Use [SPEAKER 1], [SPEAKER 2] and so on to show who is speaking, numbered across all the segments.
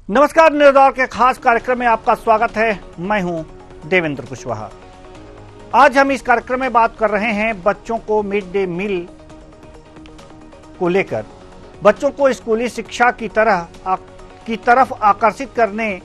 [SPEAKER 1] नमस्कार, निर्दौर के खास कार्यक्रम में आपका स्वागत है। मैं हूं देवेंद्र कुशवाहा। आज हम इस कार्यक्रम में बात कर रहे हैं बच्चों को मिड डे मील को लेकर, बच्चों को स्कूली शिक्षा की तरफ आकर्षित करने,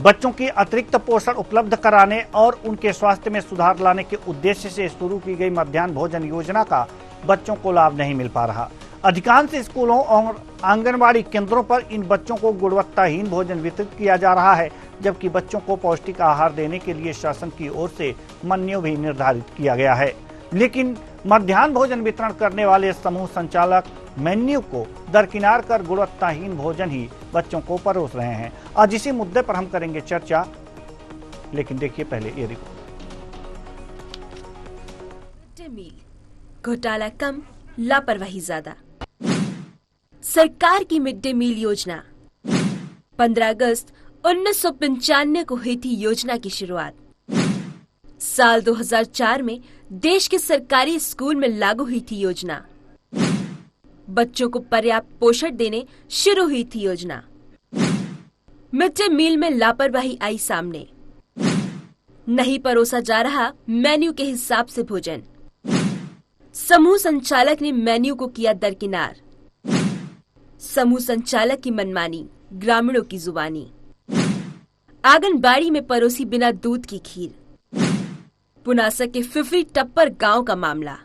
[SPEAKER 1] बच्चों की अतिरिक्त पोषण उपलब्ध कराने और उनके स्वास्थ्य में सुधार लाने के उद्देश्य से शुरू की गई मध्याह्न भोजन योजना का बच्चों को लाभ नहीं मिल पा रहा। अधिकांश स्कूलों और आंगनबाड़ी केंद्रों पर इन बच्चों को गुणवत्ताहीन भोजन वितरित किया जा रहा है, जबकि बच्चों को पौष्टिक आहार देने के लिए शासन की ओर से मेन्यू भी निर्धारित किया गया है। लेकिन मध्याह्न भोजन वितरण करने वाले समूह संचालक मेन्यू को दरकिनार कर गुणवत्ताहीन भोजन ही बच्चों को परोस रहे हैं। आज इसी मुद्दे पर हम करेंगे चर्चा, लेकिन देखिए पहले ये रिपोर्ट।
[SPEAKER 2] घोटाला कम, लापरवाही ज्यादा। सरकार की मिड डे मील योजना 15 अगस्त 1995 को हुई थी योजना की शुरुआत। साल 2004 में देश के सरकारी स्कूल में लागू हुई थी योजना। बच्चों को पर्याप्त पोषण देने शुरू हुई थी योजना। मिड डे मील में लापरवाही आई सामने। नहीं परोसा जा रहा मेन्यू के हिसाब से भोजन। समूह संचालक ने मेन्यू को किया दरकिनार। समूह संचालक की मनमानी, ग्रामीणों की जुबानी। आंगनबाड़ी में परोसी बिना दूध की खीर। पुनासा के फिफरी टप्पर गांव का मामला।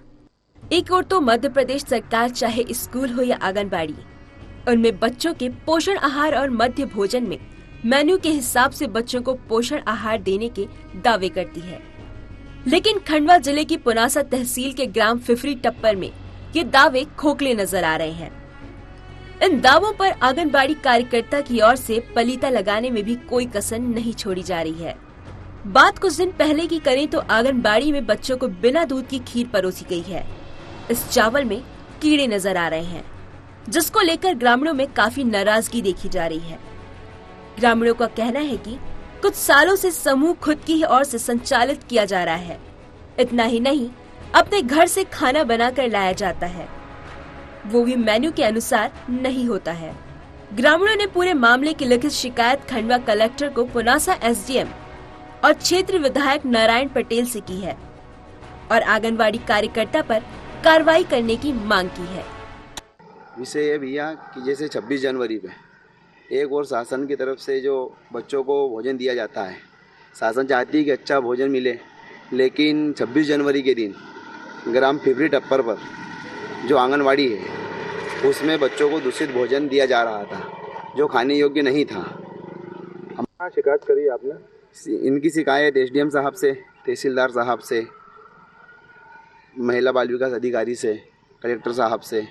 [SPEAKER 2] एक ओर तो मध्य प्रदेश सरकार चाहे स्कूल हो या आंगनबाड़ी, उनमें बच्चों के पोषण आहार और मध्य भोजन में मेन्यू के हिसाब से बच्चों को पोषण आहार देने के दावे करती है। लेकिन खंडवा जिले की पुनासा तहसील के ग्राम फिफरी टप्पर में ये दावे खोखले नजर आ रहे हैं। इन दावों पर आंगनबाड़ी कार्यकर्ता की ओर से पलीता लगाने में भी कोई कसर नहीं छोड़ी जा रही है। बात कुछ दिन पहले की करें तो आंगनबाड़ी में बच्चों को बिना दूध की खीर परोसी गई है। इस चावल में कीड़े नजर आ रहे हैं, जिसको लेकर ग्रामीणों में काफी नाराजगी देखी जा रही है। ग्रामीणों का कहना है कि कुछ सालों से समूह खुद की ओर से संचालित किया जा रहा है। इतना ही नहीं, अपने घर से खाना बनाकर लाया जाता है, वो भी मेन्यू के अनुसार नहीं होता है। ग्रामीणों ने पूरे मामले की लिखित शिकायत खंडवा कलेक्टर को पुनासा एसडीएम और क्षेत्र विधायक नारायण पटेल से की है और आंगनबाड़ी कार्यकर्ता पर कार्रवाई करने की मांग की है।
[SPEAKER 3] विषय ये भैया कि जैसे 26 जनवरी पे एक और शासन की तरफ से जो बच्चों को भोजन दिया जाता है, शासन चाहती है कि अच्छा भोजन मिले, लेकिन 26 जनवरी के दिन ग्राम फिफरी टप्पर पर जो आंगनवाड़ी है उसमें बच्चों को दूषित भोजन दिया जा रहा था, जो खाने योग्य नहीं था।
[SPEAKER 4] हम शिकायत करी आपने?
[SPEAKER 3] इनकी शिकायत एसडीएम साहब से, तहसीलदार साहब से, महिला बाल विकास अधिकारी से, कलेक्टर साहब से,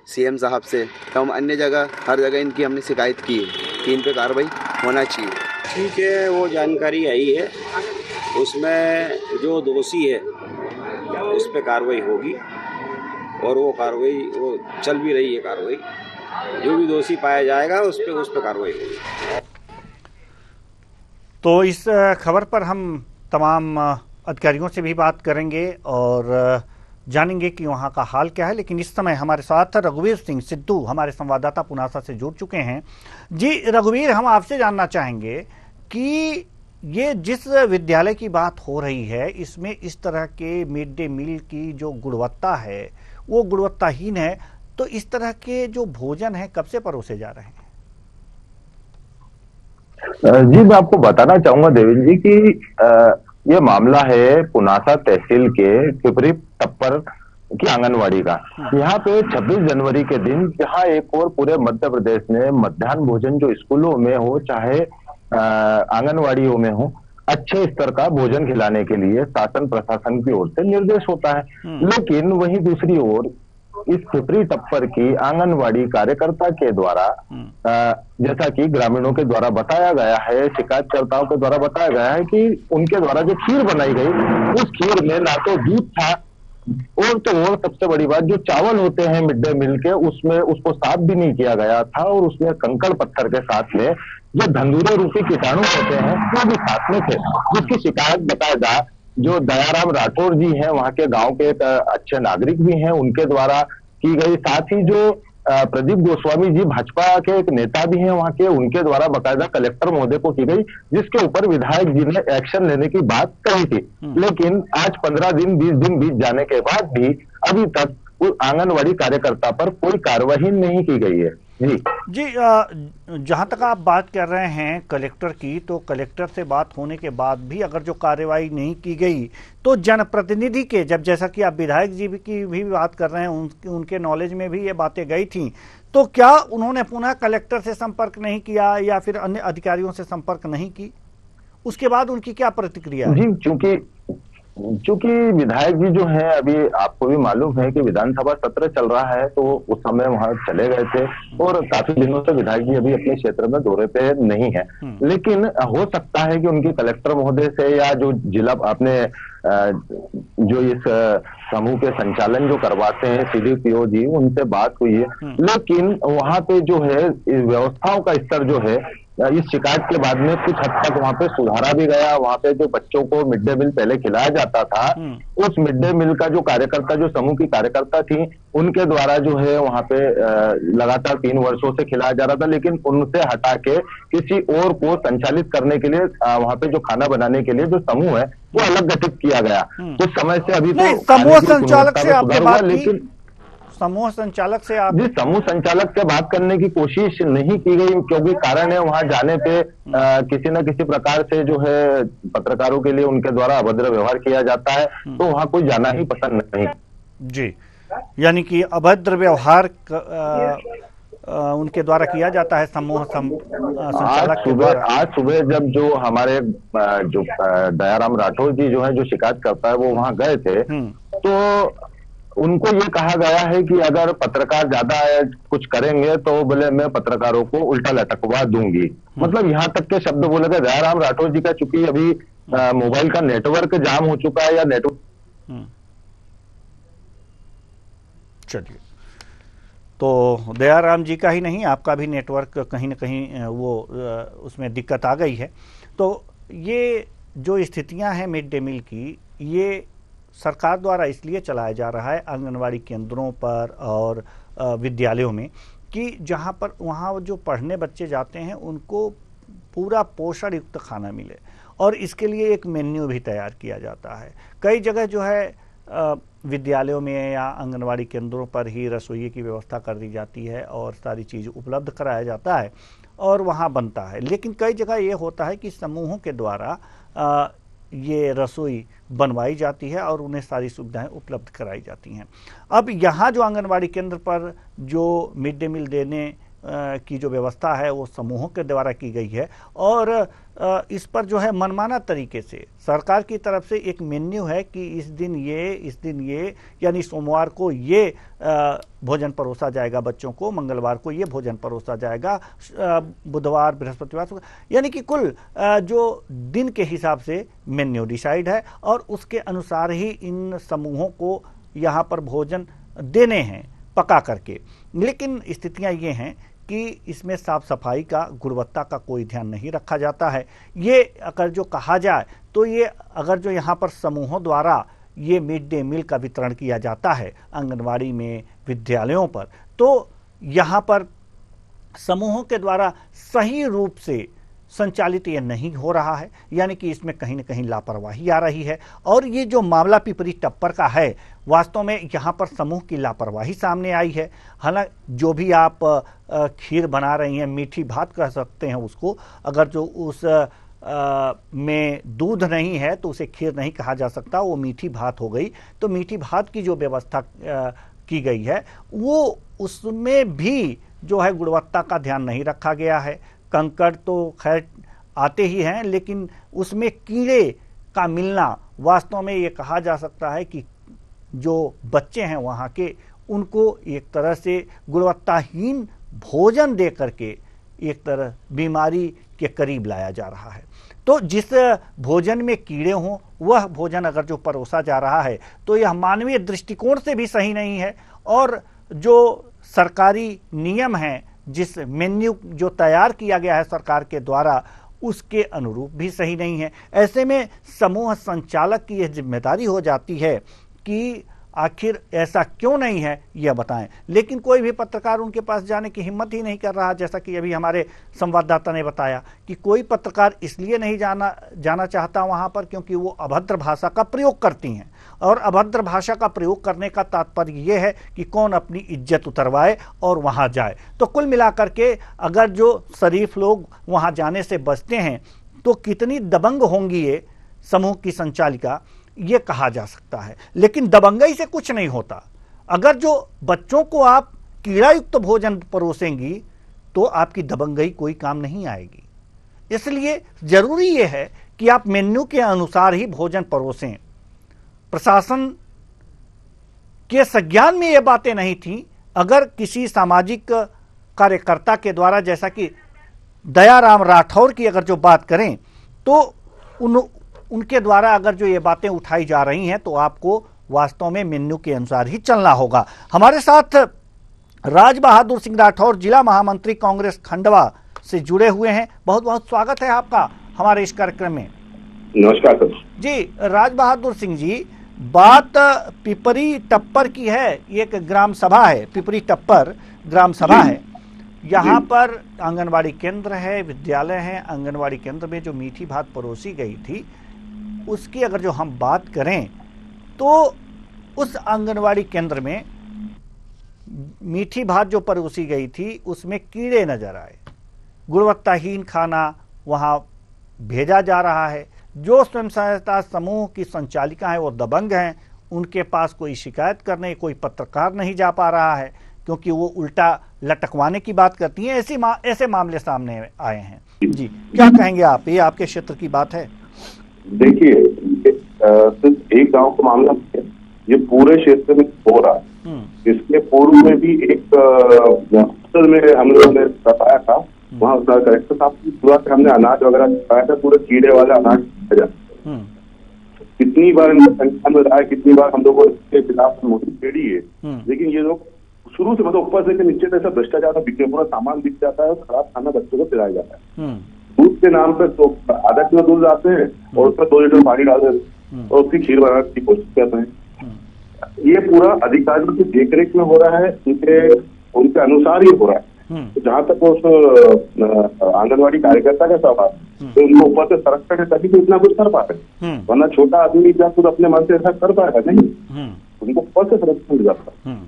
[SPEAKER 3] सीएम साहब से, तो हम अन्य जगह हर जगह इनकी हमने शिकायत की है कि इन पर कार्रवाई होना चाहिए।
[SPEAKER 4] ठीक है, वो जानकारी आई है, उसमें जो दोषी है उस पर कार्रवाई होगी और वो कार्रवाई वो चल भी रही है। कार्रवाई जो भी दोषी पाया जाएगा उस पर कार्रवाई होगी।
[SPEAKER 1] तो इस खबर पर हम तमाम अधिकारियों से भी बात करेंगे और जानेंगे कि वहाँ का हाल क्या है। लेकिन इस समय हमारे साथ रघुवीर सिंह सिद्धू, हमारे संवाददाता पुनासा से जुड़ चुके हैं। जी रघुवीर, हम आपसे जानना चाहेंगे कि ये जिस विद्यालय की बात हो रही है, इसमें इस तरह के मिड डे मील की जो गुणवत्ता है वो गुणवत्ताहीन है, तो इस तरह के जो भोजन है कब से परोसे जा रहे हैं?
[SPEAKER 5] जी, मैं आपको बताना चाहूंगा देवेंद्र जी कि ये मामला है पुनासा तहसील के फिफरी टप्पर की आंगनवाड़ी का। यहाँ पे 26 जनवरी के दिन जहाँ एक और पूरे मध्य प्रदेश में मध्याह्न भोजन जो स्कूलों में हो चाहे आंगनवाड़ियों में हो, अच्छे स्तर का भोजन खिलाने के लिए शासन प्रशासन की ओर से निर्देश होता है। लेकिन वहीं दूसरी ओर इस फिफरी टप्पर की आंगनवाड़ी कार्यकर्ता के द्वारा जैसा कि ग्रामीणों के द्वारा बताया गया है, शिकायतकर्ताओं के द्वारा बताया गया है कि उनके द्वारा जो खीर बनाई गई उस खीर में ना तो दूध था और सबसे बड़ी बात जो चावल होते हैं मिड डे मील के उसमें उसको साफ भी नहीं किया गया था और उसमें कंकड़ पत्थर के साथ में जो धंधुरे रूपी कीटाणु होते हैं वो भी साथ में थे, जिसकी शिकायत बताया जो दयाराम राठौर जी हैं, वहाँ के गांव के एक अच्छे नागरिक भी हैं, उनके द्वारा की गई। साथ ही जो प्रदीप गोस्वामी जी भाजपा के एक नेता भी हैं वहां के, उनके द्वारा बकायदा कलेक्टर महोदय को की गई, जिसके ऊपर विधायक जी ने एक्शन लेने की बात कही थी। लेकिन आज 15 दिन 20 दिन बीत जाने के बाद भी अभी तक उस आंगनवाड़ी कार्यकर्ता पर कोई कार्रवाई नहीं की गई है। जी
[SPEAKER 1] जहां तक आप बात कर रहे हैं कलेक्टर की, तो कलेक्टर से बात होने के बाद भी अगर जो कार्रवाई नहीं की गई तो जनप्रतिनिधि के, जब जैसा कि आप विधायक जी की भी बात कर रहे हैं, उनके नॉलेज में भी ये बातें गई थी, तो क्या उन्होंने पुनः कलेक्टर से संपर्क नहीं किया या फिर अन्य अधिकारियों से संपर्क नहीं की? उसके बाद उनकी क्या प्रतिक्रिया है?
[SPEAKER 5] जी, चूंकि विधायक जी जो हैं, अभी आपको भी मालूम है कि विधानसभा सत्र चल रहा है, तो उस समय वहां चले गए थे और काफी दिनों से विधायक जी अभी अपने क्षेत्र में दौरे पे नहीं है। लेकिन हो सकता है कि उनकी कलेक्टर महोदय से या जो जिला अपने जो इस समूह के संचालन जो करवाते हैं CDPO जी, उनसे बात हुई है। लेकिन वहां पे जो है व्यवस्थाओं का स्तर जो है इस शिकायत के बाद में कुछ हद तक वहां पे सुधारा भी गया। वहां पे जो बच्चों को मिड डे मील पहले खिलाया जाता था, उस मिड डे मील का जो कार्यकर्ता, जो समूह की कार्यकर्ता थी, उनके द्वारा जो है वहां पे लगातार 3 वर्षों से खिलाया जा रहा था। लेकिन उनसे हटा के किसी और को संचालित करने के लिए वहां पे जो खाना बनाने के लिए जो समूह है वो अलग गठित किया गया। कुछ समय से अभी तो
[SPEAKER 1] समूह संचालक से आपने बात की?
[SPEAKER 5] लेकिन
[SPEAKER 1] समूह संचालक से आप?
[SPEAKER 5] जी, समूह संचालक से बात करने की कोशिश नहीं की गई, क्योंकि कारण है वहां जाने पे किसी न किसी प्रकार से जो है पत्रकारों के लिए उनके द्वारा अभद्र व्यवहार किया जाता है, तो वहां कोई जाना ही पसंद नहीं।
[SPEAKER 1] जी, यानी कि अभद्र व्यवहार उनके द्वारा किया जाता है समूह संचालक के द्वारा।
[SPEAKER 5] आज सुबह जब जो हमारे जो दयाराम राठौर जी जो है, जो शिकायत करता है, वो वहां गए थे, तो उनको ये कहा गया है कि अगर पत्रकार ज्यादा कुछ करेंगे तो बोले मैं पत्रकारों को उल्टा लटकवा दूंगी। मतलब यहाँ तक के शब्द बोले गए। दयाराम राठौर जी का चूंकि अभी मोबाइल का नेटवर्क जाम हो चुका है या नेटवर्क,
[SPEAKER 1] चलिए, तो दयाराम जी का ही नहीं, आपका भी नेटवर्क कहीं ना कहीं वो उसमें दिक्कत आ गई है। तो ये जो स्थितियां हैं मिड डे मील की, ये सरकार द्वारा इसलिए चलाया जा रहा है आंगनवाड़ी केंद्रों पर और विद्यालयों में कि जहां पर वहां जो पढ़ने बच्चे जाते हैं उनको पूरा पोषण युक्त खाना मिले, और इसके लिए एक मेन्यू भी तैयार किया जाता है। कई जगह जो है विद्यालयों में या आंगनवाड़ी केंद्रों पर ही रसोई की व्यवस्था कर दी जाती है और सारी चीज़ उपलब्ध कराया जाता है और वहाँ बनता है। लेकिन कई जगह ये होता है कि समूहों के द्वारा ये रसोई बनवाई जाती है और उन्हें सारी सुविधाएं उपलब्ध कराई जाती हैं। अब यहाँ जो आंगनवाड़ी केंद्र पर जो मिड डे मील देने की जो व्यवस्था है वो समूहों के द्वारा की गई है, और इस पर जो है मनमाना तरीके से सरकार की तरफ से एक मेन्यू है कि इस दिन ये यानी सोमवार को ये भोजन परोसा जाएगा बच्चों को, मंगलवार को ये भोजन परोसा जाएगा, बुधवार बृहस्पतिवार, यानी कि कुल जो दिन के हिसाब से मेन्यू डिसाइड है और उसके अनुसार ही इन समूहों को यहाँ पर भोजन देने हैं पका करके। लेकिन स्थितियाँ ये हैं कि इसमें साफ सफाई का, गुणवत्ता का कोई ध्यान नहीं रखा जाता है। ये अगर जो कहा जाए तो ये अगर जो यहाँ पर समूहों द्वारा ये मिड डे मील का वितरण किया जाता है आंगनवाड़ी में, विद्यालयों पर, तो यहाँ पर समूहों के द्वारा सही रूप से संचालित ये नहीं हो रहा है, यानी कि इसमें कहीं न कहीं लापरवाही आ रही है। और ये जो मामला पिपरी टप्पर का है, वास्तव में यहाँ पर समूह की लापरवाही सामने आई है। हालांकि जो भी आप खीर बना रही हैं, मीठी भात कह सकते हैं उसको, अगर जो उस में दूध नहीं है तो उसे खीर नहीं कहा जा सकता, वो मीठी भात हो गई। तो मीठी भात की जो व्यवस्था की गई है वो उसमें भी जो है गुणवत्ता का ध्यान नहीं रखा गया है। कंकड़ तो खैर आते ही हैं, लेकिन उसमें कीड़े का मिलना, वास्तव में ये कहा जा सकता है कि जो बच्चे हैं वहाँ के, उनको एक तरह से गुणवत्ताहीन भोजन दे करके एक तरह बीमारी के करीब लाया जा रहा है। तो जिस भोजन में कीड़े हों वह भोजन अगर जो परोसा जा रहा है तो यह मानवीय दृष्टिकोण से भी सही नहीं है, और जो सरकारी नियम हैं, जिस मेन्यू जो तैयार किया गया है सरकार के द्वारा, उसके अनुरूप भी सही नहीं है। ऐसे में समूह संचालक की यह जिम्मेदारी हो जाती है कि आखिर ऐसा क्यों नहीं है यह बताएं। लेकिन कोई भी पत्रकार उनके पास जाने की हिम्मत ही नहीं कर रहा, जैसा कि अभी हमारे संवाददाता ने बताया कि कोई पत्रकार इसलिए नहीं जाना चाहता वहां पर क्योंकि वो अभद्र भाषा का प्रयोग करती हैं, और अभद्र भाषा का प्रयोग करने का तात्पर्य ये है कि कौन अपनी इज्जत उतरवाए और वहां जाए। तो कुल मिलाकर के अगर जो शरीफ लोग वहां जाने से बचते हैं तो कितनी दबंग होंगी ये समूह की संचालिका, ये कहा जा सकता है। लेकिन दबंगई से कुछ नहीं होता। अगर जो बच्चों को आप कीड़ा युक्त भोजन परोसेंगी तो आपकी दबंगई कोई काम नहीं आएगी। इसलिए जरूरी यह है कि आप मेन्यू के अनुसार ही भोजन परोसें। प्रशासन के संज्ञान में ये बातें नहीं थी। अगर किसी सामाजिक कार्यकर्ता के द्वारा, जैसा कि दयाराम राठौर की अगर जो बात करें तो उनके द्वारा अगर जो ये बातें उठाई जा रही हैं तो आपको वास्तव में मेन्यू के अनुसार ही चलना होगा। हमारे साथ राज बहादुर सिंह राठौर, जिला महामंत्री कांग्रेस खंडवा से जुड़े हुए हैं। बहुत बहुत स्वागत है आपका हमारे इस कार्यक्रम में।
[SPEAKER 5] नमस्कार सर
[SPEAKER 1] जी। राज बहादुर सिंह जी, बात पिपरी टप्पर की है। एक ग्राम सभा है, पिपरी टप्पर ग्राम सभा है। यहाँ पर आंगनवाड़ी केंद्र है, विद्यालय है। आंगनवाड़ी केंद्र में जो मीठी भात परोसी गई थी उसकी अगर जो हम बात करें तो उस आंगनवाड़ी केंद्र में मीठी भात जो परोसी गई थी उसमें कीड़े नजर आए। गुणवत्ताहीन खाना वहाँ भेजा जा रहा है। जो स्वयं सहायता समूह की संचालिका है वो दबंग हैं। उनके पास कोई शिकायत करने कोई पत्रकार नहीं जा पा रहा है क्योंकि वो उल्टा लटकवाने की बात करती हैं। ऐसे मामले सामने आए हैं। जी, क्या कहेंगे आप? ये आपके क्षेत्र की बात है।
[SPEAKER 5] देखिए, सिर्फ एक गांव का मामला है, ये पूरे क्षेत्र में हो रहा है। इसके पूर्व में भी एक में हम लोगों ने बताया था, वहाँ कलेक्टर साहब की शुरुआत हमने अनाज वगैरह बताया था, पूरे कीड़े वाला अनाज कितनी बार संख्या में रहा है, कितनी बार हम लोगों के खिलाफ नोटिस छेड़ी है। लेकिन ये लोग शुरू से मतलब ऊपर से नीचे तक भ्रष्टाचार बिके, पूरा सामान बिक जाता है और खराब खाना बच्चों को खिलाया जाता है। दूध के नाम पे तो आधा किलो दूध लाते हैं और उसमें 2 लीटर पानी डाल देते हैं और उसकी खीर बनाने की कोशिश करते हैं। ये पूरा अधिकारियों की देखरेख में हो रहा है, उनके अनुसार ही हो रहा है। तो जहाँ तक उस आंगनवाड़ी कार्यकर्ता का सवाल, तो उनको ऊपर से सरक है तभी तो इतना कुछ कर पा रहे, वरना छोटा आदमी क्या खुद अपने मन से ऐसा कर पाएगा नहीं, उनको ऊपर से सरक मिल जाता।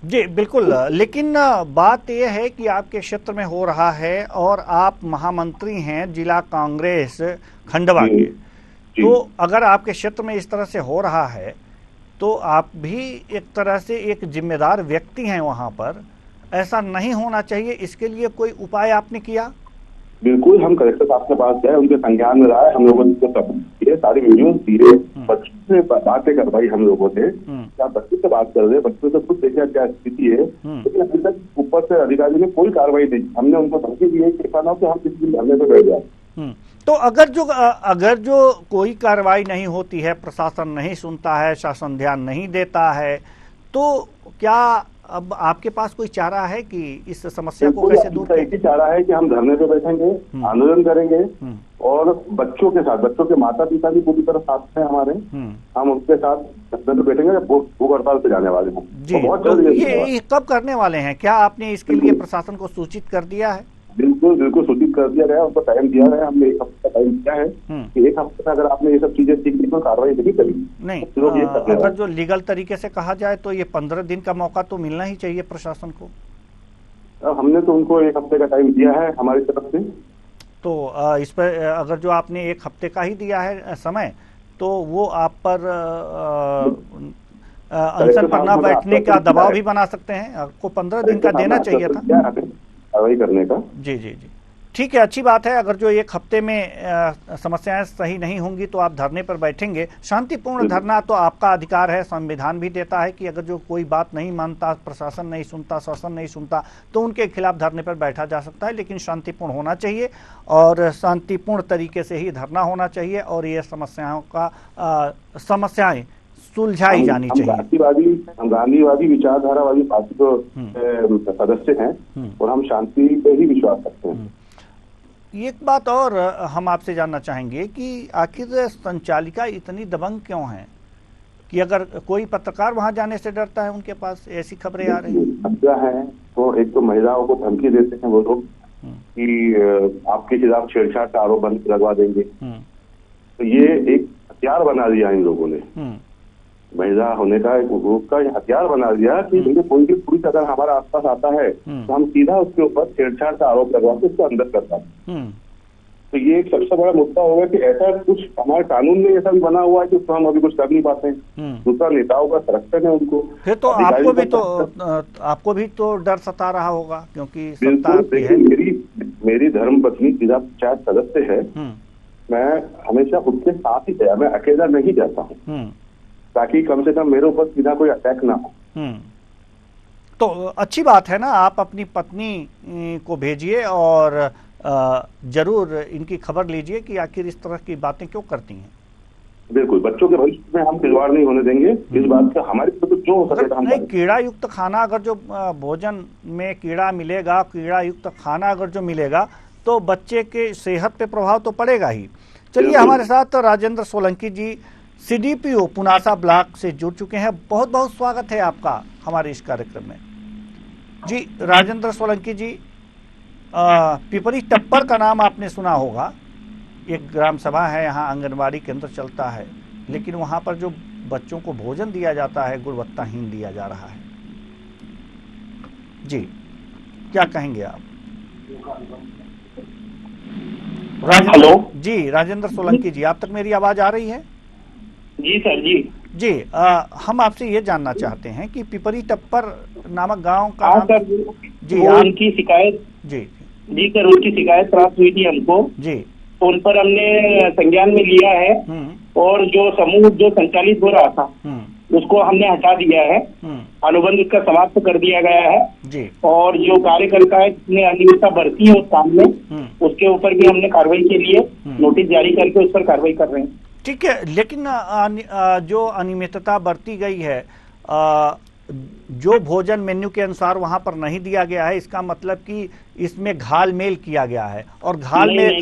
[SPEAKER 1] जी बिल्कुल। लेकिन बात यह है कि आपके क्षेत्र में हो रहा है और आप महामंत्री हैं जिला कांग्रेस खंडवा के, तो अगर आपके क्षेत्र में इस तरह से हो रहा है तो आप भी एक तरह से एक जिम्मेदार व्यक्ति हैं वहां पर। ऐसा नहीं होना चाहिए, इसके लिए कोई उपाय आपने किया?
[SPEAKER 5] बिल्कुल, हम कलेक्टर साहब के पास गए, उनके संज्ञान में रहा है, हम लोगों ने सबूत सारी वीडियो दिए, बच्चों से बातें करवाई हम लोगों ने। क्या बच्चे से बात कर रहे, बच्चों से खुद देखा क्या स्थिति है, लेकिन अभी तक ऊपर से अधिकारी ने कोई कार्रवाई नहीं। हमने उनको धमकी दी है कि ऐसा ना हो कि हम किसी दिन धरने पे बैठ जाए।
[SPEAKER 1] तो अगर जो कोई कार्रवाई नहीं होती है, प्रशासन नहीं सुनता है, शासन ध्यान नहीं देता है, तो क्या अब आपके पास कोई चारा है कि इस समस्या को कैसे दूर करें?
[SPEAKER 5] एक ही चारा है कि हम धरने पे बैठेंगे, आंदोलन करेंगे और बच्चों के साथ, बच्चों के माता पिता भी पूरी तरह साथ हैं हमारे, हम उनके साथ धरने पे बैठेंगे, भूख हड़ताल पे जाने वाले हैं।
[SPEAKER 1] जी,
[SPEAKER 5] बहुत
[SPEAKER 1] तो
[SPEAKER 5] जल्द
[SPEAKER 1] ये कब करने वाले हैं? क्या आपने इसके लिए प्रशासन को सूचित कर दिया है?
[SPEAKER 5] बिल्कुल सूचित कर दिया गया, उनको टाइम दिया गया, हमने 1 हफ्ते का टाइम दिया है कि 1 हफ्ते में अगर आपने ये सब चीजें सीख ली तो कार्रवाई नहीं करी।
[SPEAKER 1] नहीं, अगर जो लीगल तरीके से कहा जाए तो ये 15 दिन का मौका तो मिलना ही चाहिए प्रशासन को।
[SPEAKER 5] हमने तो उनको 1 हफ्ते का टाइम दिया है हमारी तरफ से।
[SPEAKER 1] तो इस पर अगर जो आपने 1 हफ्ते का ही दिया है समय, तो वो आप पर अनशन पर न बैठने का दबाव भी बना सकते हैं। आपको 15 दिन का देना चाहिए था
[SPEAKER 5] कार्रवाई करने का।
[SPEAKER 1] जी जी जी, ठीक है, अच्छी बात है। अगर जो 1 हफ्ते में समस्याएं सही नहीं होंगी तो आप धरने पर बैठेंगे। शांतिपूर्ण धरना तो आपका अधिकार है, संविधान भी देता है कि अगर जो कोई बात नहीं मानता, प्रशासन नहीं सुनता, शासन नहीं सुनता, तो उनके खिलाफ धरने पर बैठा जा सकता है, लेकिन शांतिपूर्ण होना चाहिए और शांतिपूर्ण तरीके से ही धरना होना चाहिए और ये समस्याएं सुलझाई जानी चाहिए।
[SPEAKER 5] हम गांधीवादी विचारधारा वाली पार्टी को सदस्य हैं और हम शांति पे ही विश्वास करते हैं।
[SPEAKER 1] एक बात और हम आपसे जानना चाहेंगे कि आखिर संचालिका इतनी दबंग क्यों है? कि अगर कोई पत्रकार वहां जाने से डरता है, उनके पास ऐसी खबरें आ रही हैं।
[SPEAKER 5] हत्या है तो एक तो महिलाओं को धमकी देते हैं वो लोग कि आपके खिलाफ छेड़छाड़ का आरोप लगवा देंगे। तो ये एक हथियार बना दिया इन लोगों ने, महिला होने का एक ग्रुप का हथियार बना दिया कि कोई भी पुलिस अगर हमारे आसपास आता है तो हम सीधा उसके ऊपर छेड़छाड़ का आरोप लगवा के उसको अंदर करता है। तो ये एक सबसे बड़ा मुद्दा होगा कि ऐसा कुछ हमारे कानून में ऐसा भी बना हुआ है कि उसको हम अभी कुछ कर नहीं पाते हैं। दूसरा, नेताओं का संरक्षण है उनको।
[SPEAKER 1] फिर तो आपको भी तो डर सता रहा होगा, क्योंकि
[SPEAKER 5] बिल्कुल। देखिए, मेरी धर्म पत्नी जिला पंचायत सदस्य है, मैं हमेशा उसके साथ ही गया, मैं अकेला नहीं जाता हूँ, ताकि कम से कम मेरे ऊपर सीधा कोई अटैक ना हो।
[SPEAKER 1] तो अच्छी बात है ना, आप अपनी पत्नी को भेजिए और जरूर इनकी खबर लीजिए कि आखिर इस तरह की बातें क्यों करती हैं।
[SPEAKER 5] बिल्कुल, बच्चों के भविष्य में हम खिलवाड़ नहीं होने देंगे, इस बात का हमारे तो जो हो सके हम
[SPEAKER 1] नहीं। कीड़ा युक्त खाना अगर जो भोजन में कीड़ा मिलेगा, कीड़ा युक्त खाना अगर जो मिलेगा तो बच्चे के सेहत पे प्रभाव तो पड़ेगा ही। चलिए, हमारे साथ राजेंद्र सोलंकी जी CDPO पुनासा ब्लॉक से जुड़ चुके हैं। बहुत बहुत स्वागत है आपका हमारे इस कार्यक्रम में। जी राजेंद्र सोलंकी जी, पिपरी टप्पर का नाम आपने सुना होगा। एक ग्राम सभा है, यहाँ आंगनबाड़ी केंद्र चलता है, लेकिन वहाँ पर जो बच्चों को भोजन दिया जाता है गुणवत्ताहीन दिया जा रहा है। जी, क्या कहेंगे आप?
[SPEAKER 6] हेलो
[SPEAKER 1] जी, राजेंद्र सोलंकी जी, आप तक मेरी आवाज आ रही है?
[SPEAKER 6] जी सर। जी,
[SPEAKER 1] हम आपसे ये जानना चाहते हैं कि पिपरी टप्पर नामक गांव का नाम।
[SPEAKER 6] सर,
[SPEAKER 1] जी,
[SPEAKER 6] उनकी शिकायत। जी सर, उनकी शिकायत प्राप्त हुई थी हमको जी। उन पर हमने संज्ञान में लिया है और जो समूह जो संचालित हो रहा था उसको हमने हटा दिया है, अनुबंध उसका समाप्त कर दिया गया है जी। और जो कार्यकर्ता है जिसने अनियमितता बरती है उस काम में, उसके ऊपर भी हमने कार्रवाई के लिए नोटिस जारी करके उस पर कार्रवाई कर रहे हैं।
[SPEAKER 1] ठीक है, लेकिन जो अनियमितता बरती गई है, जो भोजन मेन्यू के अनुसार वहां पर नहीं दिया गया है, इसका मतलब कि इसमें घालमेल किया गया है। और घालमेल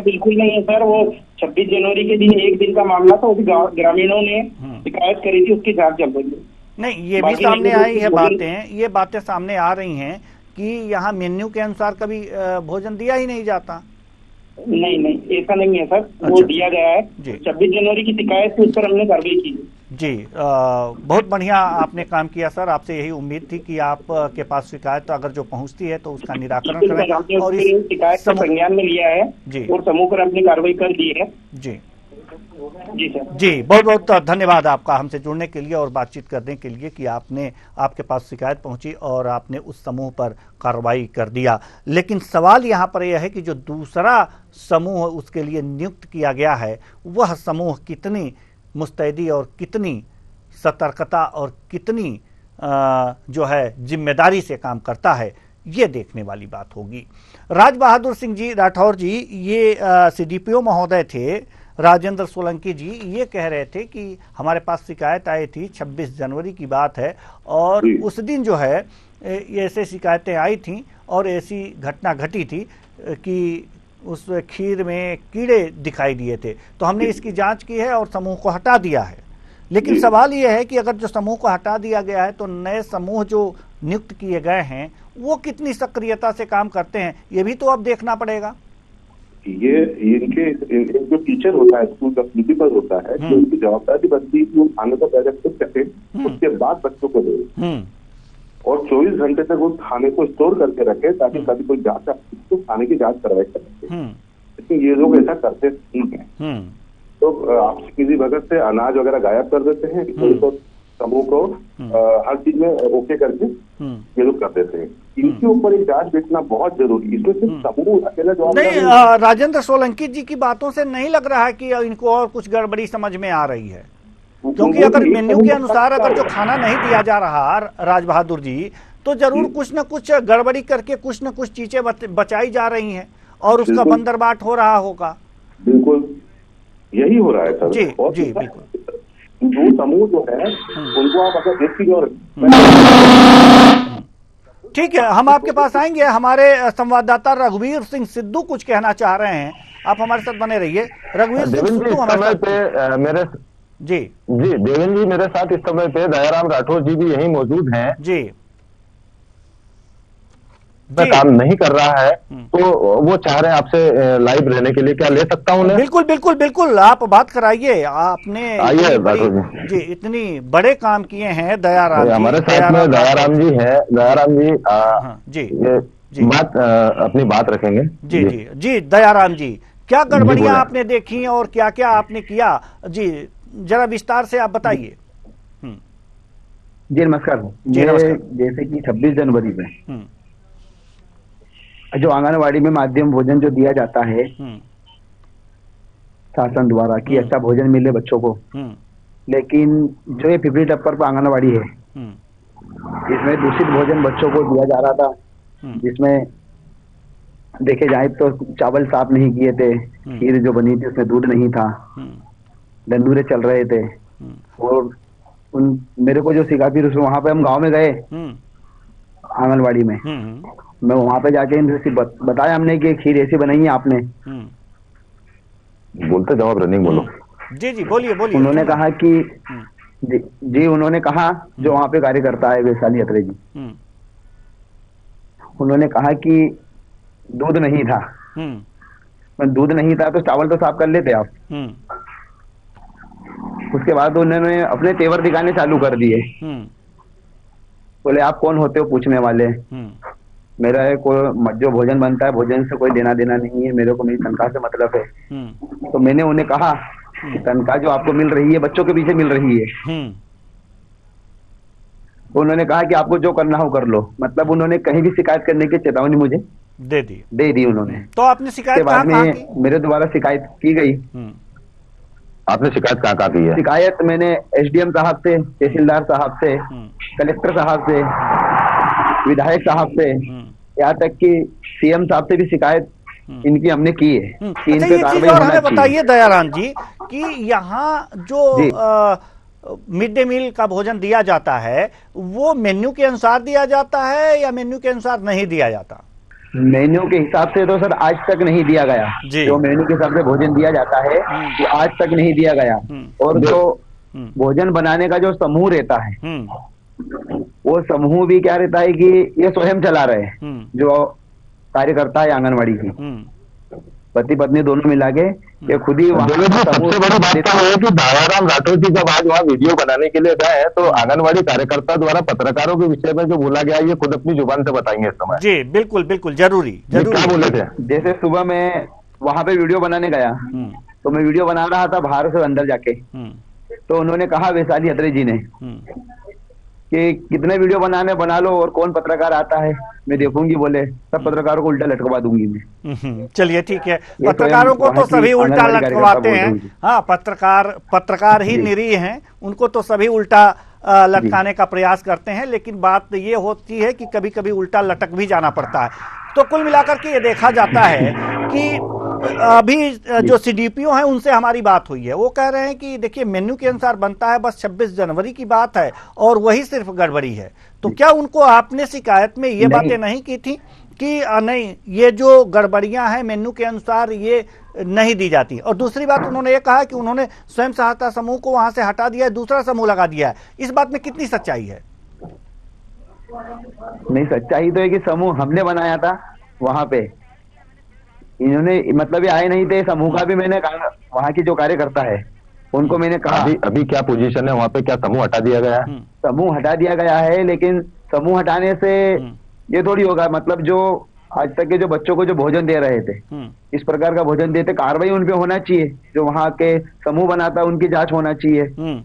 [SPEAKER 6] बिल्कुल नहीं है सर। वो 26 जनवरी के दिन एक दिन का मामला था, वो भी ग्रामीणों ने शिकायत करी थी, उसकी जांच चल रही है।
[SPEAKER 1] नहीं, ये भी सामने आई है बातें, ये बातें सामने आ रही हैं कि यहाँ मेन्यू के अनुसार कभी भोजन दिया ही नहीं जाता।
[SPEAKER 6] नहीं, ऐसा नहीं है सर। अच्छा। वो दिया गया है 26 जनवरी की शिकायत थी, उस पर हमने कार्रवाई की
[SPEAKER 1] जी। बहुत बढ़िया आपने काम किया सर। आपसे यही उम्मीद थी कि आप के पास शिकायत अगर जो पहुंचती है तो उसका निराकरण करें। और इस
[SPEAKER 6] शिकायत का संज्ञान में लिया है जी, और समूह पर अपनी कार्रवाई कर दी है
[SPEAKER 1] जी।
[SPEAKER 6] जी सर।
[SPEAKER 1] जी, बहुत बहुत धन्यवाद आपका हमसे जुड़ने के लिए और बातचीत करने के लिए कि आपके पास शिकायत पहुंची और आपने उस समूह पर कार्रवाई कर दिया। लेकिन सवाल यहाँ पर यह है कि जो दूसरा समूह उसके लिए नियुक्त किया गया है, वह समूह कितनी मुस्तैदी और कितनी सतर्कता और कितनी जो है जिम्मेदारी से काम करता है, ये देखने वाली बात होगी। राज बहादुर सिंह जी राठौर जी, ये CDPO महोदय थे। राजेंद्र सोलंकी जी ये कह रहे थे कि हमारे पास शिकायत आई थी, 26 जनवरी की बात है, और उस दिन जो है ऐसे शिकायतें आई थी और ऐसी घटना घटी थी कि उस खीर में कीड़े दिखाई दिए थे। तो हमने इसकी जांच की है और समूह को हटा दिया है। लेकिन सवाल यह है कि अगर जो समूह को हटा दिया गया है तो नए समूह जो नियुक्त किए गए हैं वो कितनी सक्रियता से काम करते हैं, ये भी तो अब देखना पड़ेगा।
[SPEAKER 5] ये इनके जो टीचर होता है, स्कूल का प्रिंसिपल होता है, तो उनकी जवाबदारी बनती है कि वो खाने को पहले खुद करें, उसके बाद बच्चों को दें और 24 घंटे तक उस खाने को स्टोर करके रखे ताकि कभी कोई जांच तो खाने की जांच करवाई कर सके। लेकिन ये लोग ऐसा करते नहीं है। तो आपसी किसी भगत से अनाज वगैरह गायब कर देते हैं, तो समूह को हर चीज में ओके करके ये लोग कर देते हैं। इनके ऊपर एक जांच देखना बहुत जरूरी। इसमें सिर्फ समूह अकेला जवाब
[SPEAKER 1] नहीं। राजेंद्र सोलंकी जी की बातों से नहीं लग रहा है कि इनको और कुछ गड़बड़ी समझ में आ रही है, क्योंकि अगर मेन्यू के अनुसार अगर जो खाना नहीं दिया जा रहा राज बहादुर जी, तो जरूर कुछ न कुछ गड़बड़ी करके कुछ न कुछ चीजें बचाई जा रही हैं और उसका बंदरबाट हो रहा होगा।
[SPEAKER 5] बिल्कुल यही हो रहा है सर।
[SPEAKER 1] जी जी बिल्कुल।
[SPEAKER 5] जो समूह जो है उनको आप अगर देखिए और
[SPEAKER 1] ठीक है, हम आपके पास आएंगे। हमारे संवाददाता रघुवीर सिंह सिद्धू कुछ कहना चाह रहे हैं, आप हमारे साथ बने रहिए। रघुवीर सिंह सिद्धू हमारे साथ। जी
[SPEAKER 5] जी देवेंद्र जी, मेरे साथ इस समय पे दयाराम राठौर जी भी यहीं मौजूद हैं।
[SPEAKER 1] जी
[SPEAKER 5] काम नहीं कर रहा है तो वो चाह रहे हैं आपसे लाइव रहने के लिए, क्या ले सकता हूँ?
[SPEAKER 1] बिल्कुल बिल्कुल बिल्कुल, आप बात कराइए। आपने
[SPEAKER 5] आइए राठौर जी।
[SPEAKER 1] जी इतनी बड़े काम किए हैं दयाराम जी।
[SPEAKER 5] हमारे साथ में दयाराम जी है। दयाराम जी
[SPEAKER 1] जी
[SPEAKER 5] ये
[SPEAKER 1] जी
[SPEAKER 5] बात अपनी बात रखेंगे।
[SPEAKER 1] जी जी जी दयाराम जी, क्या गड़बड़ियां आपने देखी और क्या क्या आपने किया जी, जरा विस्तार से आप बताइए।
[SPEAKER 7] जी नमस्कार।
[SPEAKER 1] जी नमस्कार।
[SPEAKER 7] जैसे कि 26 जनवरी में जो आंगनवाड़ी में माध्यम भोजन जो दिया जाता है शासन द्वारा कि अच्छा भोजन मिले बच्चों को, लेकिन जो ये पिपरी टप्पर पर आंगनवाड़ी है इसमें दूषित भोजन बच्चों को दिया जा रहा था, जिसमें देखे जाए तो चावल साफ नहीं किए थे, खीर जो बनी थी उसमें दूध नहीं था, डंडूरे चल रहे थे। और मेरे को जो सिखा, फिर वहां पे हम गांव में गए आंगनवाड़ी में, मैं वहां पे जाके इनसे बताया हमने कि खीर ऐसी बनाई है आपने।
[SPEAKER 5] बोलते जवाब रनिंग बोलो।
[SPEAKER 1] जी जी बोलिए बोलिए।
[SPEAKER 7] उन्होंने कहा कि जी उन्होंने कहा, जो वहां पे कार्यकर्ता है वैशाली अत्रे जी, उन्होंने कहा कि दूध नहीं था। दूध नहीं था तो चावल तो साफ कर लेते आप। उसके बाद उन्होंने अपने तेवर दिखाने चालू कर दिए। बोले आप कौन होते हो पूछने वाले, मेरा है कोई जो भोजन बनता है भोजन से कोई लेना देना नहीं है, मेरे को मेरी तनख्वाह से मतलब है। तो मैंने उन्हें कहा कि तनख्वाह जो आपको मिल रही है बच्चों के पीछे मिल रही है। उन्होंने कहा कि आपको जो करना हो कर लो, मतलब उन्होंने कहीं भी शिकायत करने की चेतावनी मुझे दे दी उन्होंने।
[SPEAKER 1] तो आपने शिकायत
[SPEAKER 7] बाद में मेरे द्वारा शिकायत की गई।
[SPEAKER 5] आपने शिकायत कहाँ की है?
[SPEAKER 7] शिकायत मैंने एसडीएम साहब से, तहसीलदार साहब से, कलेक्टर साहब से, विधायक साहब से, यहाँ तक कि सीएम साहब से भी शिकायत इनकी हमने की है कि इन पे कार्रवाई होना चाहिए।
[SPEAKER 1] बताइए दयाराम जी कि यहाँ जो मिड डे मील का भोजन दिया जाता है वो मेन्यू के अनुसार दिया जाता है या मेन्यू के अनुसार नहीं दिया जाता?
[SPEAKER 7] मेन्यू के हिसाब से तो सर आज तक नहीं दिया गया। जो मेन्यू के हिसाब से भोजन दिया जाता है वो आज तक नहीं दिया गया। और जो भोजन बनाने का जो समूह रहता है वो समूह भी क्या रहता है कि ये स्वयं चला रहे हैं, जो कार्यकर्ता है आंगनवाड़ी की, पति पत्नी दोनों मिला के ये खुद ही।
[SPEAKER 5] सबसे बड़ी बात तो है कि दयाराम राठौर जी जब आज वहाँ वीडियो बनाने के लिए गए तो आंगनवाड़ी कार्यकर्ता द्वारा पत्रकारों के विषय में जो बोला गया ये खुद अपनी जुबान से बताएंगे इस समय।
[SPEAKER 1] जी बिल्कुल बिल्कुल जरूरी
[SPEAKER 5] क्या बोले थे?
[SPEAKER 7] जैसे सुबह मैं वहां पे वीडियो बनाने गया तो मैं वीडियो बना रहा था बाहर से अंदर जाके, तो उन्होंने कहा वैशाली अत्रे जी ने कि कितने वीडियो बनाने बना लो और कौन पत्रकार आता है मैं देखूंगी, बोले सब पत्रकारों को उल्टा लटकवा दूंगी मैं।
[SPEAKER 1] चलिए ठीक है, पत्रकारों को तो सभी उल्टा लटकवाते हैं। हाँ, पत्रकार ही निरीह हैं, उनको तो सभी उल्टा लटकाने का प्रयास करते हैं, लेकिन बात ये होती है कि कभी कभी उल्टा लटक भी जाना पड़ता है। तो कुल मिलाकर के ये देखा जाता है कि अभी जो सीडीपीओ हैं उनसे हमारी बात हुई है, वो कह रहे हैं कि देखिए मेन्यू के अनुसार बनता है, बस 26 जनवरी की बात है और वही सिर्फ गड़बड़ी है। तो क्या उनको आपने शिकायत में ये बातें नहीं की थी कि नहीं ये जो गड़बड़ियां हैं मेन्यू के अनुसार ये नहीं दी जाती? और दूसरी बात उन्होंने ये कहा कि उन्होंने स्वयं सहायता समूह को वहां से हटा दिया है, दूसरा समूह लगा दिया है। इस बात में कितनी सच्चाई है?
[SPEAKER 7] नहीं, सच्चाई तो है कि समूह हमने बनाया था वहां पे, इन्होंने मतलब ये आए नहीं थे। समूह का भी मैंने कहा, वहाँ की जो कार्यकर्ता है उनको मैंने कहा
[SPEAKER 5] अभी क्या पोजीशन है वहाँ पे, क्या समूह हटा दिया गया है?
[SPEAKER 7] समूह हटा दिया गया है, लेकिन समूह हटाने से ये थोड़ी होगा, मतलब जो आज तक के जो बच्चों को जो भोजन दे रहे थे, इस प्रकार का भोजन देते, कार्रवाई उन पे होना चाहिए। जो वहाँ के समूह बनाता उनकी जांच होना चाहिए।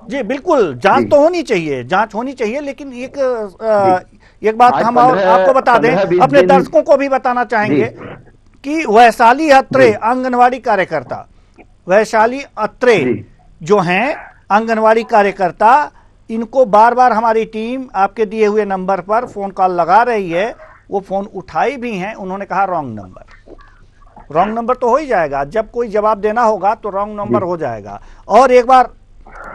[SPEAKER 1] जी बिल्कुल, जांच तो होनी चाहिए, जांच होनी चाहिए, लेकिन एक बात हम आपको बता दें, अपने दर्शकों को भी बताना चाहेंगे कि वैशाली अत्रे आंगनवाड़ी कार्यकर्ता, वैशाली अत्रे जो हैं आंगनवाड़ी कार्यकर्ता, इनको बार बार हमारी टीम आपके दिए हुए नंबर पर फोन कॉल लगा रही है, वो फोन उठाई भी हैं। उन्होंने कहा रॉन्ग नंबर तो हो ही जाएगा, जब कोई जवाब देना होगा तो रॉन्ग नंबर हो जाएगा। और एक बार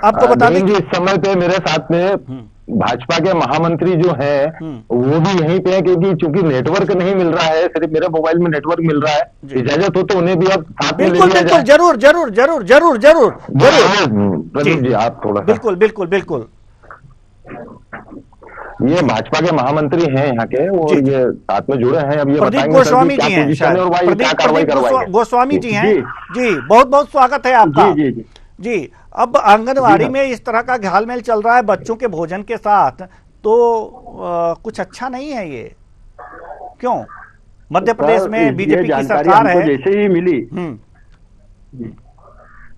[SPEAKER 1] आपको बता दें
[SPEAKER 5] इस समय पे मेरे साथ में भाजपा के महामंत्री जो है वो भी यहीं पे है, क्योंकि चूंकि नेटवर्क नहीं मिल रहा है, सिर्फ मेरे मोबाइल में नेटवर्क मिल रहा है, इजाजत हो तो उन्हें भी आप साथ में ले
[SPEAKER 1] बिल्कुल
[SPEAKER 5] लिया
[SPEAKER 1] बिल्कुल,
[SPEAKER 5] जाए।
[SPEAKER 1] जरूर जरूर जरूर जरूर जरूर जरूर
[SPEAKER 5] प्रदीप जी आप थोड़ा सा,
[SPEAKER 1] बिल्कुल बिल्कुल बिल्कुल।
[SPEAKER 5] ये भाजपा के महामंत्री हैं यहाँ के, वो ये साथ में जुड़े हैं, अब ये
[SPEAKER 1] प्रदीप
[SPEAKER 5] बताएंगे
[SPEAKER 1] गोस्वामी
[SPEAKER 5] क्या
[SPEAKER 1] जी हैं
[SPEAKER 5] पोजीशन है और भाई क्या कार्रवाई करवाएंगे।
[SPEAKER 1] गोस्वामी जी हैं जी, बहुत बहुत स्वागत है आपका।
[SPEAKER 7] जी जी
[SPEAKER 1] जी, अब आंगनवाड़ी में इस तरह का घालमेल चल रहा है बच्चों के भोजन के साथ, तो कुछ अच्छा नहीं है ये, क्यों? मध्य प्रदेश में बीजेपी की सरकार है।
[SPEAKER 7] जैसे ही मिली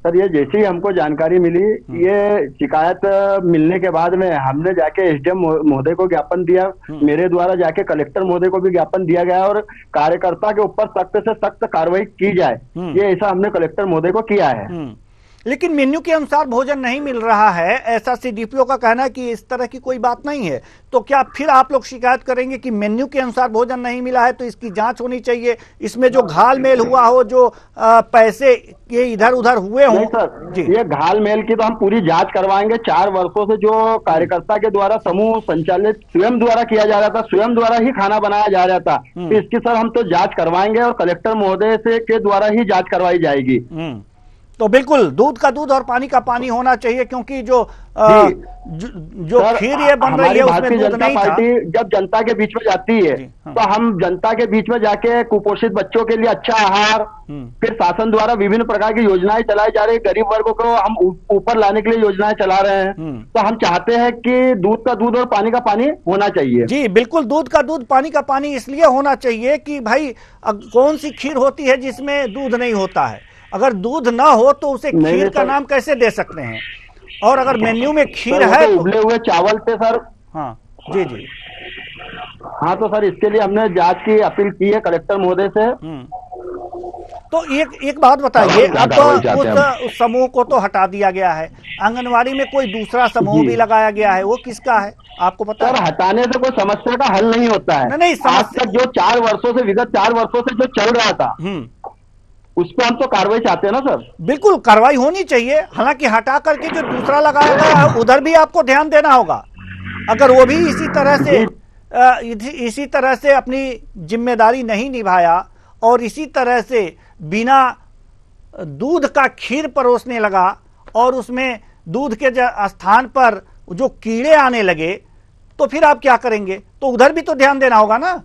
[SPEAKER 7] सर, ये जैसे ही हमको जानकारी मिली, ये शिकायत मिलने के बाद में हमने जाके एसडीएम महोदय को ज्ञापन दिया, मेरे द्वारा जाके कलेक्टर महोदय को भी ज्ञापन दिया गया और कार्यकर्ता के ऊपर सख्त से सख्त कार्रवाई की जाए, ये ऐसा हमने कलेक्टर महोदय को किया है।
[SPEAKER 1] लेकिन मेन्यू के अनुसार भोजन नहीं मिल रहा है, ऐसा सीडीपीओ का कहना है कि इस तरह की कोई बात नहीं है, तो क्या फिर आप लोग शिकायत करेंगे कि मेन्यू के अनुसार भोजन नहीं मिला है तो इसकी जांच होनी चाहिए, इसमें जो घालमेल हुआ हो, जो पैसे ये इधर उधर हुए हों?
[SPEAKER 7] सर
[SPEAKER 1] जी,
[SPEAKER 7] ये घालमेल की तो हम पूरी जांच करवाएंगे। 4 वर्षों से जो कार्यकर्ता के द्वारा समूह संचालित स्वयं द्वारा किया जा रहा था, स्वयं द्वारा ही खाना बनाया जा रहा था, तो इसकी सर हम तो जांच करवाएंगे और कलेक्टर महोदय से के द्वारा ही जांच करवाई जाएगी।
[SPEAKER 1] तो बिल्कुल दूध का दूध और पानी का पानी होना चाहिए, क्योंकि जो खीर ये बन रही है उसमें दूध नहीं था।
[SPEAKER 7] पार्टी जब जनता के बीच में जाती है तो हम जनता के बीच में जाके कुपोषित बच्चों के लिए अच्छा आहार, फिर शासन द्वारा विभिन्न प्रकार की योजनाएं चलाई जा रही है, गरीब वर्गों को हम ऊपर लाने के लिए योजनाएं चला रहे हैं, तो हम चाहते हैं कि दूध का दूध और पानी का पानी होना चाहिए।
[SPEAKER 1] जी बिल्कुल, दूध का दूध पानी का पानी इसलिए होना चाहिए कि भाई कौन सी खीर होती है जिसमें दूध नहीं होता है? अगर दूध ना हो तो उसे खीर का नाम कैसे दे सकते हैं? और अगर मेन्यू में खीर है तो
[SPEAKER 7] उबले हुए चावल थे सर।
[SPEAKER 1] हाँ जी जी,
[SPEAKER 7] हाँ तो सर इसके लिए हमने जांच की अपील की है कलेक्टर महोदय से।
[SPEAKER 1] तो एक बात बताइए, अब उस समूह को तो हटा दिया गया है, आंगनवाड़ी में कोई दूसरा समूह भी लगाया गया है, वो किसका है आपको पता है?
[SPEAKER 7] सर हटाने से कोई समस्या का हल नहीं होता है।
[SPEAKER 1] नहीं,
[SPEAKER 7] आज तक जो 4 वर्षों से विगत 4 वर्षों से जो चल रहा था उस पर हम तो कार्रवाई चाहते हैं ना सर।
[SPEAKER 1] बिल्कुल कार्रवाई होनी चाहिए, हालांकि हटा करके जो दूसरा लगाया गया है उधर भी आपको ध्यान देना होगा। अगर वो भी इसी तरह से अपनी जिम्मेदारी नहीं निभाया और इसी तरह से बिना दूध का खीर परोसने लगा और उसमें दूध के स्थान पर जो कीड़े आने लगे, तो फिर आप क्या करेंगे? तो उधर भी तो ध्यान देना होगा ना।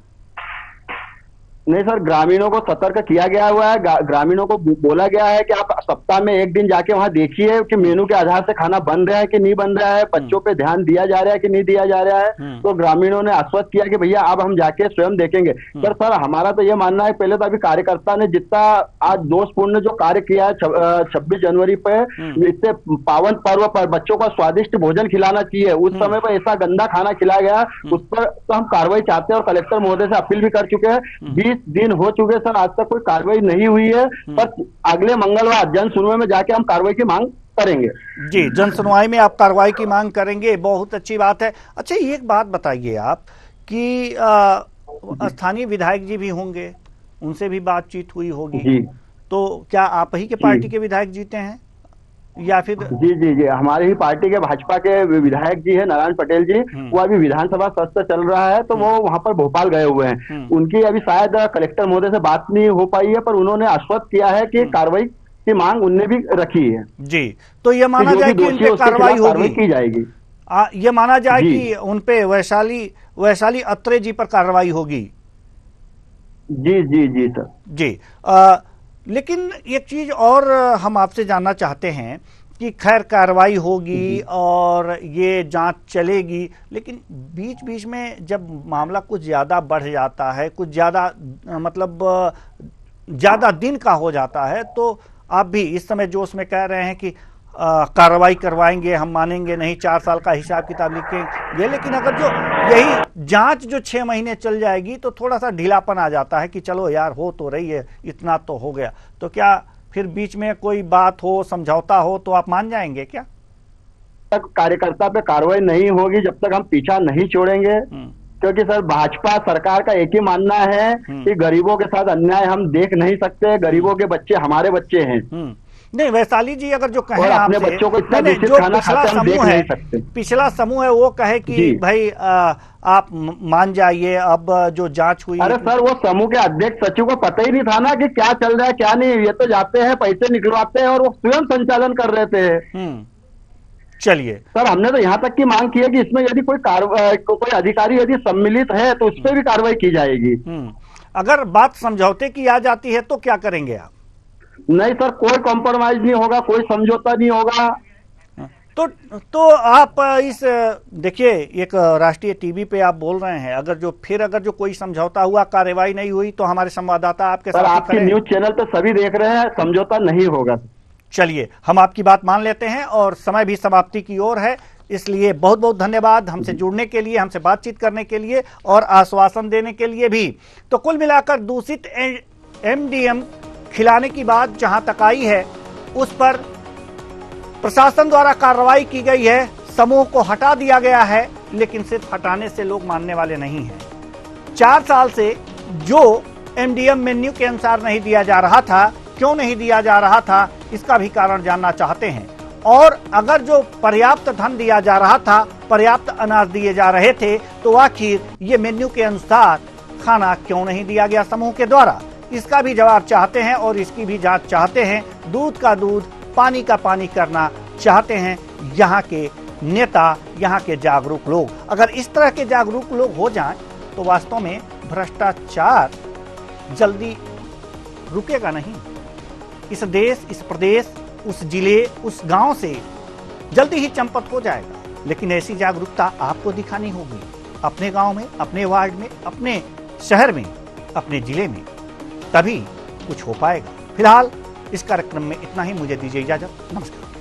[SPEAKER 7] नहीं सर, ग्रामीणों को सतर्क किया गया हुआ है, ग्रामीणों को बोला गया है कि आप सप्ताह में 1 दिन जाके वहां देखिए कि मेनू के आधार से खाना बन रहा है कि नहीं बन रहा है, बच्चों पे ध्यान दिया जा रहा है कि नहीं दिया जा रहा है। तो ग्रामीणों ने आश्वस्त किया कि भैया अब हम जाके स्वयं देखेंगे। सर हमारा तो ये मानना है, पहले तो अभी कार्यकर्ता ने जितना आज दोषपूर्ण जो कार्य किया है 26 जनवरी पे, इतने पावन पर्व पर बच्चों को स्वादिष्ट भोजन खिलाना चाहिए, उस समय पर ऐसा गंदा खाना खिलाया गया, उस पर तो हम कार्रवाई चाहते हैं और कलेक्टर महोदय से अपील भी कर चुके हैं। 20 दिन हो चुके सर, आज तक कोई कार्रवाई नहीं हुई है, पर अगले मंगलवार जन सुनवाई में जाके हम कार्रवाई की मांग करेंगे।
[SPEAKER 1] जी, जन सुनवाई में आप कार्रवाई की मांग करेंगे, बहुत अच्छी बात है। अच्छा एक बात बताइए आप कि स्थानीय विधायक जी भी होंगे, उनसे भी बातचीत हुई होगी
[SPEAKER 7] जी।
[SPEAKER 1] तो क्या आप ही के पार्टी के विधायक जीते हैं या फिर?
[SPEAKER 7] जी जी जी, हमारी ही पार्टी के भाजपा के विधायक जी है नारायण पटेल जी, वो अभी विधानसभा सत्र चल रहा है तो वो वहां पर भोपाल गए हुए हैं। उनकी अभी शायद कलेक्टर महोदय से बात नहीं हो पाई है, पर उन्होंने आश्वस्त किया है कि कार्रवाई की मांग उनने भी रखी है।
[SPEAKER 1] जी, तो ये माना जाए कि उन पे कार्रवाई होगी,
[SPEAKER 7] की जाएगी।
[SPEAKER 1] ये माना जाए कि उन पे वैशाली अत्रे जी पर कार्रवाई होगी।
[SPEAKER 7] जी जी जी सर
[SPEAKER 1] जी। लेकिन एक चीज और हम आपसे जानना चाहते हैं कि खैर कार्रवाई होगी और ये जांच चलेगी, लेकिन बीच बीच में जब मामला कुछ ज़्यादा बढ़ जाता है, कुछ ज़्यादा मतलब ज़्यादा दिन का हो जाता है, तो आप भी इस समय जोश में कह रहे हैं कि कार्रवाई करवाएंगे, हम मानेंगे नहीं, 4 साल का हिसाब किताब लिखेंगे, लेकिन अगर जो यही जांच जो 6 महीने चल जाएगी तो थोड़ा सा ढीलापन आ जाता है कि चलो यार हो तो रही है, इतना तो हो गया, तो क्या फिर बीच में कोई बात हो, समझौता हो तो आप मान जाएंगे क्या?
[SPEAKER 7] तक कार्यकर्ता पे कार्रवाई नहीं होगी जब तक हम पीछा नहीं छोड़ेंगे, क्योंकि सर भाजपा सरकार का एक ही मानना है कि गरीबों के साथ अन्याय हम देख नहीं सकते, गरीबों के बच्चे हमारे बच्चे हैं।
[SPEAKER 1] नहीं वैशाली जी अगर जो कहें
[SPEAKER 7] और अपने
[SPEAKER 1] आपसे,
[SPEAKER 7] बच्चों को इतना
[SPEAKER 1] नहीं,
[SPEAKER 7] दूषित
[SPEAKER 1] जो
[SPEAKER 7] खाना
[SPEAKER 1] पिछला
[SPEAKER 7] खाते हम देख
[SPEAKER 1] समूह
[SPEAKER 7] नहीं
[SPEAKER 1] है,
[SPEAKER 7] सकते।
[SPEAKER 1] पिछला समूह है वो कहे कि
[SPEAKER 7] जी।
[SPEAKER 1] भाई आप मान जाइए, अब जो जांच हुई।
[SPEAKER 7] अरे सर, वो समूह के अध्यक्ष सचिव को पता ही नहीं था ना कि क्या चल रहा है क्या नहीं। ये तो जाते हैं, पैसे निकलवाते हैं और वो स्वयं संचालन कर रहे थे।
[SPEAKER 1] चलिए
[SPEAKER 7] सर, हमने तो यहाँ तक की मांग की है कि इसमें यदि कोई अधिकारी यदि सम्मिलित है तो उस पर भी कार्रवाई की जाएगी।
[SPEAKER 1] अगर बात समझौते की आ जाती है तो क्या करेंगे आप?
[SPEAKER 7] नहीं सर, कोई कॉम्प्रोमाइज नहीं होगा, कोई समझौता नहीं होगा।
[SPEAKER 1] तो आप इस देखिए एक राष्ट्रीय टीवी पे आप बोल रहे हैं, अगर जो कोई समझौता हुआ, कार्रवाई नहीं हुई, तो हमारे संवाददाता आपके साथ
[SPEAKER 7] आपके
[SPEAKER 1] खड़े हैं।
[SPEAKER 7] न्यूज चैनल पे सभी देख रहे हैं, समझौता नहीं होगा।
[SPEAKER 1] चलिए हम आपकी बात मान लेते हैं और समय भी समाप्ति की ओर है, इसलिए बहुत बहुत धन्यवाद हमसे जुड़ने के लिए, हमसे बातचीत करने के लिए और आश्वासन देने के लिए भी। तो कुल मिलाकर दूषित MDM खिलाने की बात जहां तक आई है, उस पर प्रशासन द्वारा कार्रवाई की गई है, समूह को हटा दिया गया है, लेकिन सिर्फ हटाने से लोग मानने वाले नहीं हैं। 4 साल से जो MDM मेन्यू के अनुसार नहीं दिया जा रहा था, क्यों नहीं दिया जा रहा था, इसका भी कारण जानना चाहते हैं। और अगर जो पर्याप्त धन दिया जा रहा था, पर्याप्त अनाज दिए जा रहे थे, तो आखिर ये मेन्यू के अनुसार खाना क्यों नहीं दिया गया समूह के द्वारा, इसका भी जवाब चाहते हैं और इसकी भी जांच चाहते हैं। दूध का दूध, पानी का पानी करना चाहते हैं यहाँ के नेता, यहाँ के जागरूक लोग। अगर इस तरह के जागरूक लोग हो जाएं तो वास्तव में भ्रष्टाचार जल्दी रुकेगा नहीं। इस देश, इस प्रदेश, उस जिले, उस गांव से जल्दी ही चंपत हो जाएगा। लेकिन ऐसी जागरूकता आपको दिखानी होगी अपने गांव में, अपने वार्ड में, अपने शहर में, अपने जिले में, तभी कुछ हो पाएगा। फिलहाल इस कार्यक्रम में इतना ही, मुझे दीजिए इजाजत, नमस्कार।